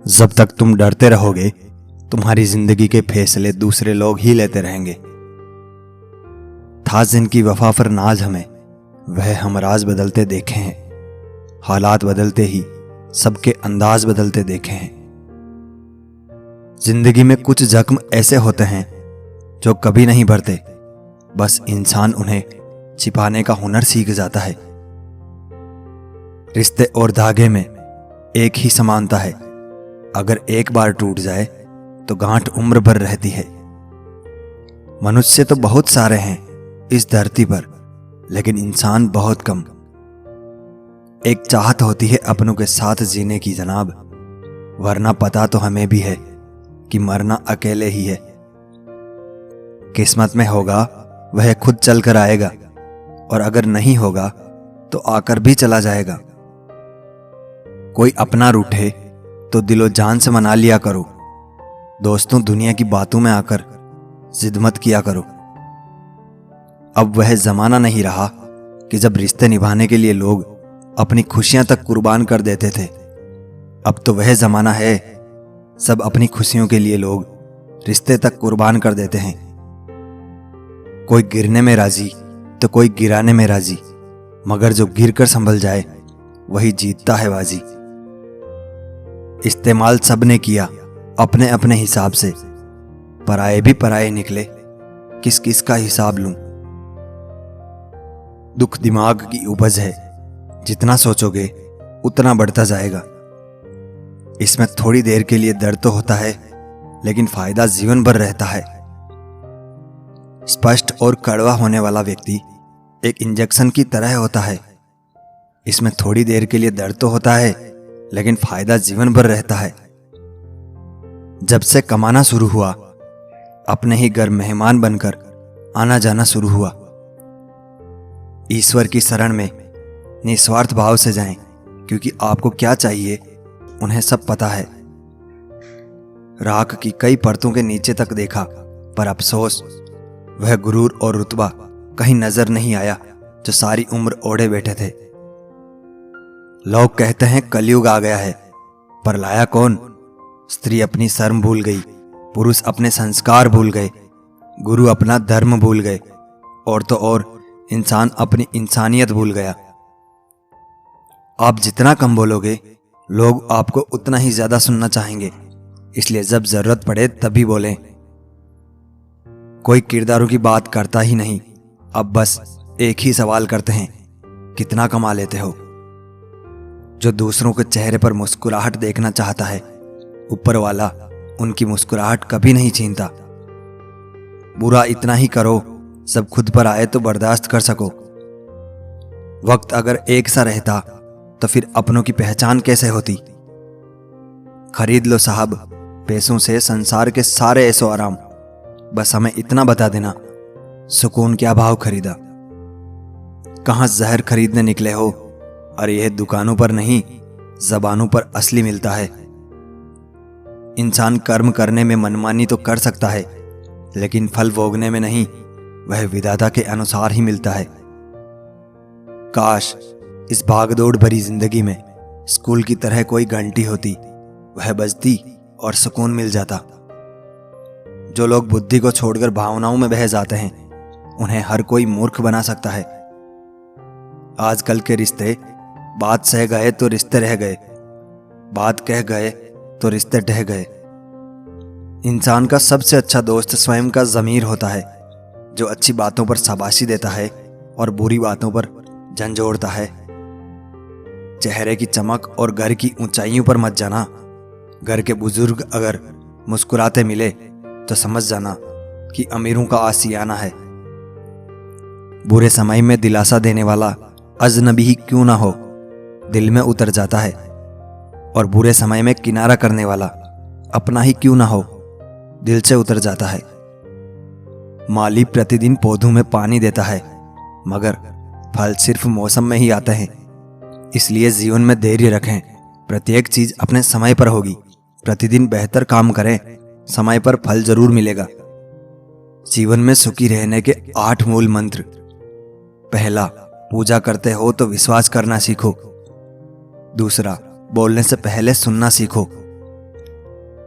जब तक तुम डरते रहोगे तुम्हारी जिंदगी के फैसले दूसरे लोग ही लेते रहेंगे। था जिनकी वफा पर नाज हमें, वह हम राज बदलते देखे हैं। हालात बदलते ही सबके अंदाज बदलते देखे हैं। जिंदगी में कुछ जख्म ऐसे होते हैं जो कभी नहीं भरते, बस इंसान उन्हें छिपाने का हुनर सीख जाता है। रिश्ते और धागे में एक ही समानता है, अगर एक बार टूट जाए तो गांठ उम्र भर रहती है। मनुष्य तो बहुत सारे हैं इस धरती पर, लेकिन इंसान बहुत कम। एक चाहत होती है अपनों के साथ जीने की जनाब, वरना पता तो हमें भी है कि मरना अकेले ही है। किस्मत में होगा वह खुद चल कर आएगा, और अगर नहीं होगा तो आकर भी चला जाएगा। कोई अपना रूठे तो दिलो जान से मना लिया करो। दोस्तों, दुनिया की बातों में आकर जिद मत किया करो। अब वह जमाना नहीं रहा कि जब रिश्ते निभाने के लिए लोग अपनी खुशियां तक कुर्बान कर देते थे। अब तो वह जमाना है सब अपनी खुशियों के लिए लोग रिश्ते तक कुर्बान कर देते हैं। कोई गिरने में राजी तो कोई गिराने में राजी, मगर जो गिर कर संभल जाए वही जीतता है बाजी। इस्तेमाल सबने किया अपने अपने हिसाब से, पराए भी पराए निकले, किस किस का हिसाब लूं। दुख दिमाग की उपज है, जितना सोचोगे उतना बढ़ता जाएगा। इसमें थोड़ी देर के लिए दर्द तो होता है, लेकिन फायदा जीवन भर रहता है। स्पष्ट और कड़वा होने वाला व्यक्ति एक इंजेक्शन की तरह होता है। इसमें थोड़ी देर के लिए दर्द तो होता है, लेकिन फायदा जीवन भर रहता है। जब से कमाना शुरू हुआ, अपने ही घर मेहमान बनकर आना जाना शुरू हुआ। ईश्वर की शरण में निस्वार्थ भाव से जाएं, क्योंकि आपको क्या चाहिए उन्हें सब पता है। राख की कई परतों के नीचे तक देखा, पर अफसोस वह गुरूर और रुतबा कहीं नजर नहीं आया जो सारी उम्र ओढ़े बैठे थे। लोग कहते हैं कलयुग आ गया है, पर लाया कौन? स्त्री अपनी शर्म भूल गई, पुरुष अपने संस्कार भूल गए, गुरु अपना धर्म भूल गए, और तो और इंसान अपनी इंसानियत भूल गया। आप जितना कम बोलोगे, लोग आपको उतना ही ज्यादा सुनना चाहेंगे। इसलिए जब जरूरत पड़े तभी बोलें। कोई किरदारों की बात करता ही नहीं, अब बस एक ही सवाल करते हैं, कितना कमा लेते हो? जो दूसरों के चेहरे पर मुस्कुराहट देखना चाहता है, ऊपर वाला उनकी मुस्कुराहट कभी नहीं छीनता। बुरा इतना ही करो सब खुद पर आए तो बर्दाश्त कर सको। वक्त अगर एक सा रहता तो फिर अपनों की पहचान कैसे होती? खरीद लो साहब पैसों से संसार के सारे ऐसो आराम, बस हमें इतना बता देना सुकून क्या भाव खरीदा। कहां जहर खरीदने निकले हो? और यह दुकानों पर नहीं, जबानों पर असली मिलता है। इंसान कर्म करने में मनमानी तो कर सकता है, लेकिन फल भोगने में नहीं, वह विधाता के अनुसार ही मिलता है। काश इस भागदौड़ भरी जिंदगी में स्कूल की तरह कोई घंटी होती, वह बजती और सुकून मिल जाता। जो लोग बुद्धि को छोड़कर भावनाओं में बह जाते हैं, उन्हें हर कोई मूर्ख बना सकता है। आजकल के रिश्ते बात सह गए तो रिश्ते रह गए, बात कह गए तो रिश्ते ढह गए। इंसान का सबसे अच्छा दोस्त स्वयं का ज़मीर होता है, जो अच्छी बातों पर शाबाशी देता है और बुरी बातों पर झंझोड़ता है। चेहरे की चमक और घर की ऊंचाइयों पर मत जाना। घर के बुजुर्ग अगर मुस्कुराते मिले तो समझ जाना कि अमीरों का आशियाना है। बुरे समय में दिलासा देने वाला अजनबी ही क्यों ना हो, दिल में उतर जाता है, और बुरे समय में किनारा करने वाला अपना ही क्यों ना हो, दिल से उतर जाता है। माली प्रतिदिन पौधों में पानी देता है, मगर फल सिर्फ मौसम में ही आते हैं। इसलिए जीवन में धैर्य रखें, प्रत्येक चीज अपने समय पर होगी। प्रतिदिन बेहतर काम करें, समय पर फल जरूर मिलेगा। जीवन में सुखी रहने के 8 मूल मंत्र। पहला, पूजा करते हो तो विश्वास करना सीखो। दूसरा, बोलने से पहले सुनना सीखो।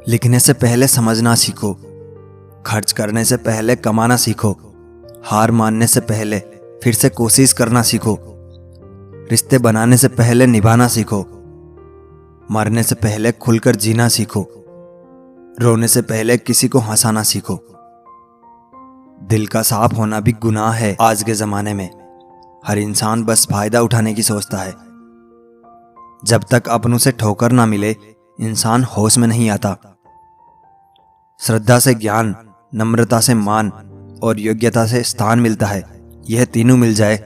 लिखने से पहले समझना सीखो, खर्च करने से पहले कमाना सीखो, हार मानने से पहले फिर से कोशिश करना सीखो, रिश्ते बनाने से पहले निभाना सीखो, मरने से पहले खुलकर जीना सीखो, रोने से पहले किसी को हंसाना सीखो। दिल का साफ होना भी गुनाह है आज के जमाने में। हर इंसान बस फायदा उठाने की सोचता है। जब तक अपनों से ठोकर ना मिले, इंसान होश में नहीं आता। श्रद्धा से ज्ञान, नम्रता से मान और योग्यता से स्थान मिलता है। यह तीनों मिल जाए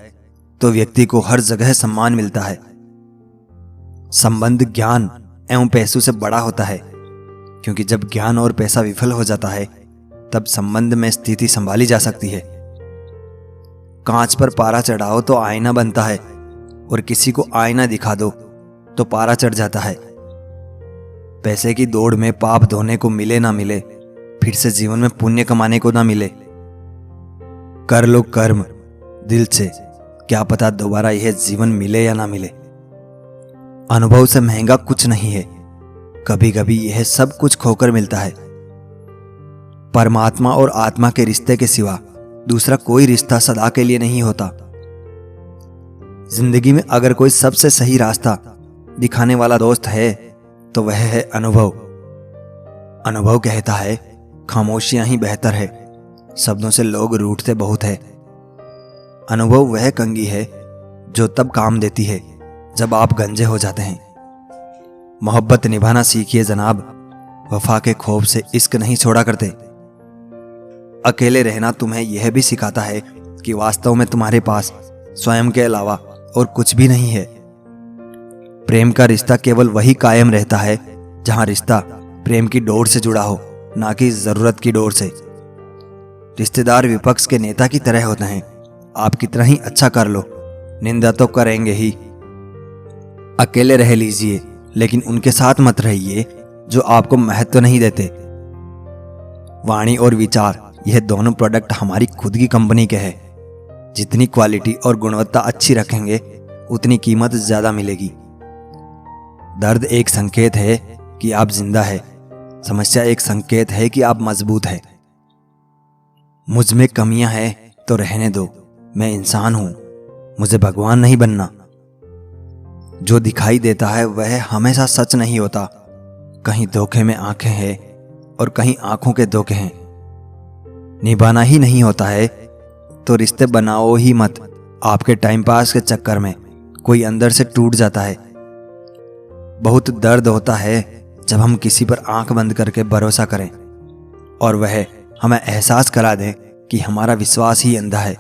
तो व्यक्ति को हर जगह सम्मान मिलता है। संबंध ज्ञान एवं पैसों से बड़ा होता है, क्योंकि जब ज्ञान और पैसा विफल हो जाता है तब संबंध में स्थिति संभाली जा सकती है। कांच पर पारा चढ़ाओ तो आईना बनता है, और किसी को आईना दिखा दो तो पारा चढ़ जाता है। पैसे की दौड़ में पाप धोने को मिले ना मिले, फिर से जीवन में पुण्य कमाने को ना मिले। कर लो कर्म दिल से, क्या पता दोबारा यह जीवन मिले या ना मिले। अनुभव से महंगा कुछ नहीं है, कभी कभी यह सब कुछ खोकर मिलता है। परमात्मा और आत्मा के रिश्ते के सिवा दूसरा कोई रिश्ता सदा के लिए नहीं होता। जिंदगी में अगर कोई सबसे सही रास्ता दिखाने वाला दोस्त है तो वह है अनुभव। अनुभव कहता है खामोशियां ही बेहतर है, शब्दों से लोग रूठते बहुत है। अनुभव वह कंघी है जो तब काम देती है जब आप गंजे हो जाते हैं। मोहब्बत निभाना सीखिए जनाब, वफा के खौफ से इश्क नहीं छोड़ा करते। अकेले रहना तुम्हें यह भी सिखाता है कि वास्तव में तुम्हारे पास स्वयं के अलावा और कुछ भी नहीं है। प्रेम का रिश्ता केवल वही कायम रहता है जहां रिश्ता प्रेम की डोर से जुड़ा हो, ना कि जरूरत की डोर से। रिश्तेदार विपक्ष के नेता की तरह होते हैं, आप कितना ही अच्छा कर लो निंदा तो करेंगे ही। अकेले रह लीजिए, लेकिन उनके साथ मत रहिए जो आपको महत्व नहीं देते। वाणी और विचार, यह दोनों प्रोडक्ट हमारी खुद की कंपनी के हैं। जितनी क्वालिटी और गुणवत्ता अच्छी रखेंगे उतनी कीमत ज्यादा मिलेगी। दर्द एक संकेत है कि आप जिंदा है, समस्या एक संकेत है कि आप मजबूत है। मुझ में कमियां हैं तो रहने दो, मैं इंसान हूं, मुझे भगवान नहीं बनना। जो दिखाई देता है वह हमेशा सच नहीं होता। कहीं धोखे में आंखें हैं और कहीं आंखों के धोखे हैं। निभाना ही नहीं होता है तो रिश्ते बनाओ ही मत। आपके टाइम पास के चक्कर में कोई अंदर से टूट जाता है। बहुत दर्द होता है जब हम किसी पर आंख बंद करके भरोसा करें और वह हमें एहसास करा दें कि हमारा विश्वास ही अंधा है।